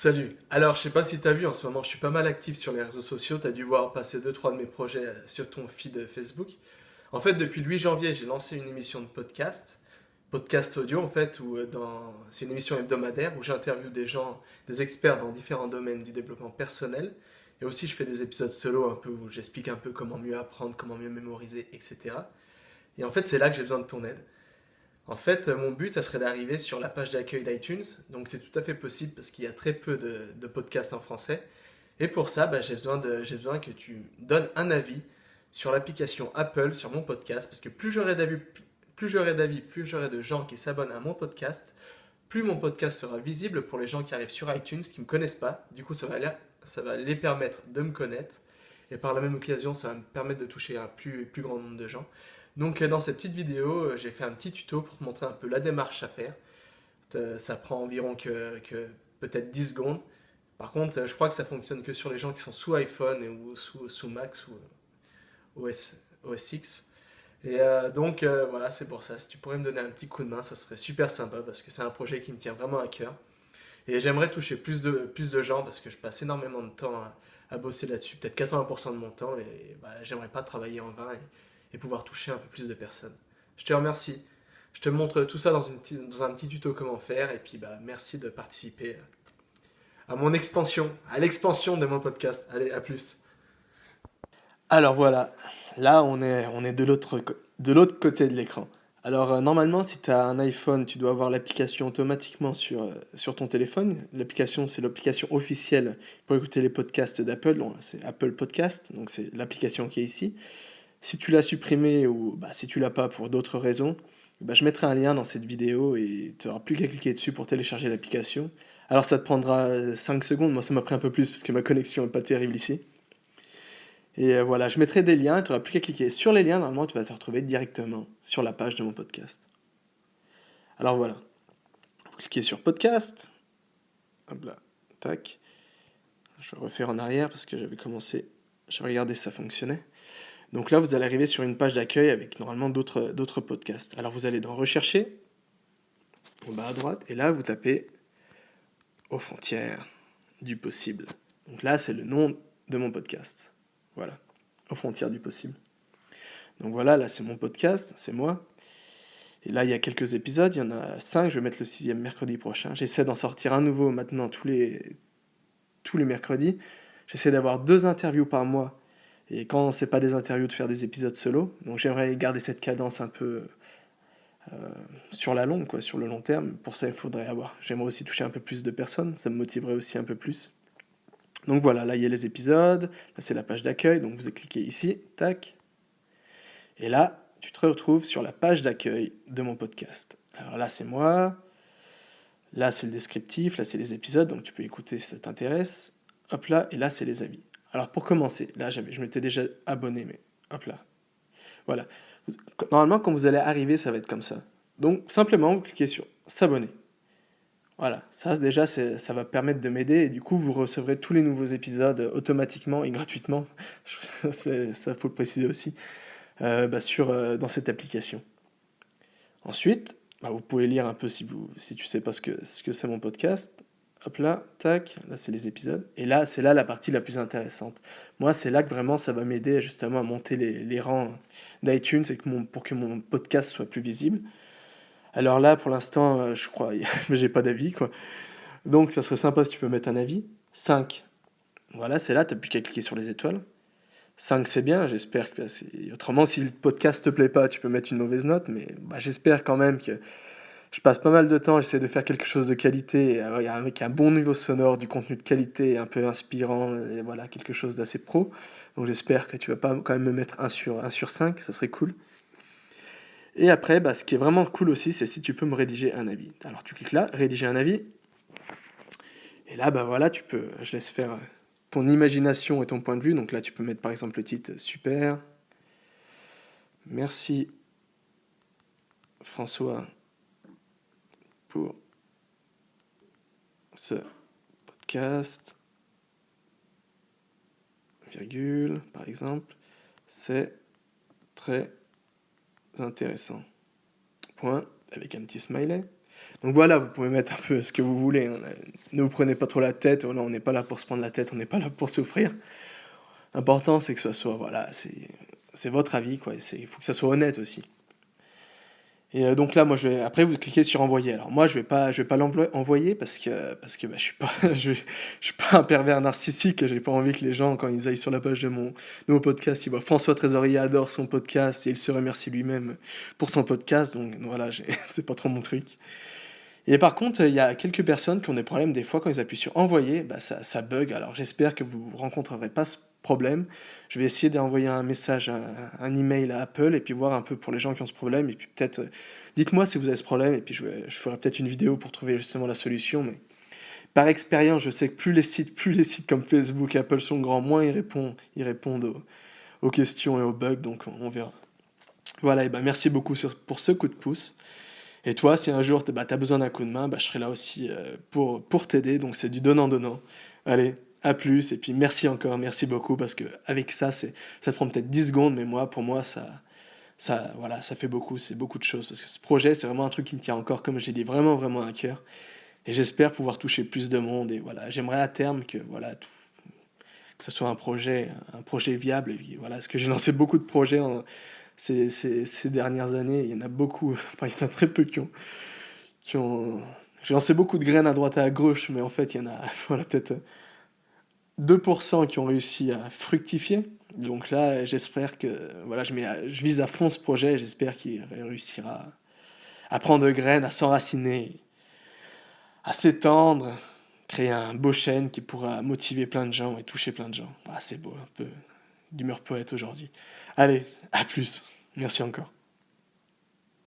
Salut. Alors, je sais pas si t'as vu, en ce moment, je suis pas mal actif sur les réseaux sociaux. T'as dû voir passer deux trois de mes projets sur ton feed Facebook. En fait, depuis le 8 janvier, j'ai lancé une émission de podcast audio en fait, c'est une émission hebdomadaire où j'interviewe des gens, des experts dans différents domaines du développement personnel. Et aussi, je fais des épisodes solo un peu où j'explique un peu comment mieux apprendre, comment mieux mémoriser, etc. Et en fait, c'est là que j'ai besoin de ton aide. En fait, mon but, ça serait d'arriver sur la page d'accueil d'iTunes. Donc, c'est tout à fait possible parce qu'il y a très peu de podcasts en français. Et pour ça, bah, j'ai besoin que tu donnes un avis sur l'application Apple, sur mon podcast. Parce que plus j'aurai de gens qui s'abonnent à mon podcast, plus mon podcast sera visible pour les gens qui arrivent sur iTunes, qui ne me connaissent pas. Du coup, ça va les permettre de me connaître. Et par la même occasion, ça va me permettre de toucher un plus grand nombre de gens. Donc dans cette petite vidéo, j'ai fait un petit tuto pour te montrer un peu la démarche à faire. Ça prend environ que peut-être 10 secondes. Par contre, je crois que ça fonctionne que sur les gens qui sont sous iPhone ou sous Mac, sous OS X. Et voilà, c'est pour ça. Si tu pourrais me donner un petit coup de main, ça serait super sympa parce que c'est un projet qui me tient vraiment à cœur. Et j'aimerais toucher plus de gens parce que je passe énormément de temps à bosser là-dessus, peut-être 80% de mon temps. Et voilà, j'aimerais pas travailler en vain et pouvoir toucher un peu plus de personnes. Je te remercie. Je te montre tout ça dans un petit tuto comment faire. Et puis merci de participer à mon expansion, à l'expansion de mon podcast. Allez, à plus. Alors voilà, là on est de l'autre côté de l'écran. Alors normalement si tu as un iPhone, tu dois avoir l'application automatiquement sur ton téléphone. L'application c'est l'application officielle pour écouter les podcasts d'Apple, donc c'est Apple Podcast, donc c'est l'application qui est ici. Si tu l'as supprimée ou si tu l'as pas pour d'autres raisons, je mettrai un lien dans cette vidéo et tu n'auras plus qu'à cliquer dessus pour télécharger l'application. Alors ça te prendra 5 secondes, moi ça m'a pris un peu plus parce que ma connexion est pas terrible ici. Et voilà, je mettrai des liens, tu n'auras plus qu'à cliquer sur les liens, normalement tu vas te retrouver directement sur la page de mon podcast. Alors voilà, vous cliquez sur podcast, hop là, tac, je vais refaire en arrière parce que j'avais regardé si ça fonctionnait. Donc là vous allez arriver sur une page d'accueil avec normalement d'autres podcasts. Alors vous allez dans rechercher, en bas à droite, et là vous tapez aux frontières du possible. Donc là c'est le nom de mon podcast. Voilà, aux frontières du possible. Donc voilà, là c'est mon podcast, c'est moi. Et là, il y a quelques épisodes, il y en a 5, je vais mettre le sixième mercredi prochain. J'essaie d'en sortir un nouveau maintenant tous les mercredis. J'essaie d'avoir 2 interviews par mois. Et quand c'est pas des interviews, de faire des épisodes solo. Donc j'aimerais garder cette cadence un peu sur la longue, quoi, sur le long terme. Pour ça, il faudrait avoir. J'aimerais aussi toucher un peu plus de personnes, ça me motiverait aussi un peu plus. Donc voilà, là il y a les épisodes, là c'est la page d'accueil, donc vous cliquez ici, tac. Et là, tu te retrouves sur la page d'accueil de mon podcast. Alors là c'est moi, là, c'est le descriptif, là, c'est les épisodes, donc tu peux écouter si ça t'intéresse. Hop là, et là, c'est les avis. Alors, pour commencer, là, je m'étais déjà abonné, mais hop là. Voilà. Normalement, quand vous allez arriver, ça va être comme ça. Donc, simplement, vous cliquez sur s'abonner. Voilà, ça déjà, ça va permettre de m'aider et du coup, vous recevrez tous les nouveaux épisodes automatiquement et gratuitement. Ça, faut le préciser aussi, dans cette application. Ensuite, vous pouvez lire un peu si tu sais pas ce que c'est mon podcast. Hop là, tac, là c'est les épisodes. Et là, c'est là la partie la plus intéressante. Moi, c'est là que vraiment ça va m'aider justement à monter les rangs d'iTunes et pour que mon podcast soit plus visible. Alors là, pour l'instant, je crois, mais j'ai pas d'avis, quoi. Donc, ça serait sympa si tu peux mettre un avis. 5. Voilà, c'est là, t'as plus qu'à cliquer sur les étoiles. 5 c'est bien, j'espère que autrement, si le podcast te plaît pas, tu peux mettre une mauvaise note, mais j'espère quand même que je passe pas mal de temps, j'essaie de faire quelque chose de qualité, avec un bon niveau sonore, du contenu de qualité, un peu inspirant, et voilà, quelque chose d'assez pro. Donc j'espère que tu vas pas quand même me mettre un sur 5, ça serait cool. Et après, ce qui est vraiment cool aussi, c'est si tu peux me rédiger un avis. Alors tu cliques là, rédiger un avis, et là, voilà, je laisse faire ton imagination et ton point de vue. Donc là, tu peux mettre par exemple le titre super. Merci François pour ce podcast, virgule, par exemple, c'est très intéressant. Point, avec un petit smiley. Donc voilà, vous pouvez mettre un peu ce que vous voulez, hein. Ne vous prenez pas trop la tête, voilà, on n'est pas là pour se prendre la tête, on n'est pas là pour souffrir. L'important, c'est que ce soit, voilà, c'est votre avis, quoi, et il faut que ça soit honnête aussi. Et donc là, moi, après, vous cliquez sur envoyer. Alors moi, je vais pas envoyer parce que bah, je suis pas, je suis pas un pervers narcissique. J'ai pas envie que les gens, quand ils aillent sur la page de mon podcast, ils voient François Trésorier adore son podcast et il se remercie lui-même pour son podcast. Donc voilà, c'est pas trop mon truc. Et par contre, il y a quelques personnes qui ont des problèmes des fois quand ils appuient sur envoyer, bah ça bug. Alors j'espère que vous rencontrerez pas ce problème. Je vais essayer d'envoyer un message, un email à Apple et puis voir un peu pour les gens qui ont ce problème. Et puis peut-être, dites-moi si vous avez ce problème et puis je ferai peut-être une vidéo pour trouver justement la solution. Mais par expérience, je sais que plus les sites comme Facebook, Apple sont grands, moins ils répondent aux questions et aux bugs. Donc on verra. Voilà, et ben merci beaucoup pour ce coup de pouce. Et toi, si un jour t'as besoin d'un coup de main, bah, je serai là aussi pour t'aider. Donc c'est du donnant-donnant. Allez, à plus. Et puis merci encore, merci beaucoup. Parce que avec ça, ça te prend peut-être 10 secondes, mais pour moi, voilà, ça fait beaucoup. C'est beaucoup de choses. Parce que ce projet, c'est vraiment un truc qui me tient encore, comme j'ai dit, vraiment, vraiment à cœur. Et j'espère pouvoir toucher plus de monde. Et voilà, j'aimerais à terme que, voilà, que ce soit un projet viable. Et puis, voilà, parce que j'ai lancé beaucoup de projets ces dernières années. Il y en a beaucoup, enfin, il y en a très peu qui ont... J'ai lancé beaucoup de graines à droite et à gauche, mais en fait, il y en a voilà, peut-être 2% qui ont réussi à fructifier. Donc là, j'espère que voilà, je vise à fond ce projet et j'espère qu'il réussira à prendre de graines, à s'enraciner, à s'étendre, créer un beau chêne qui pourra motiver plein de gens et toucher plein de gens. Ah, c'est beau, un peu d'humeur poète aujourd'hui. Allez, à plus. Merci encore.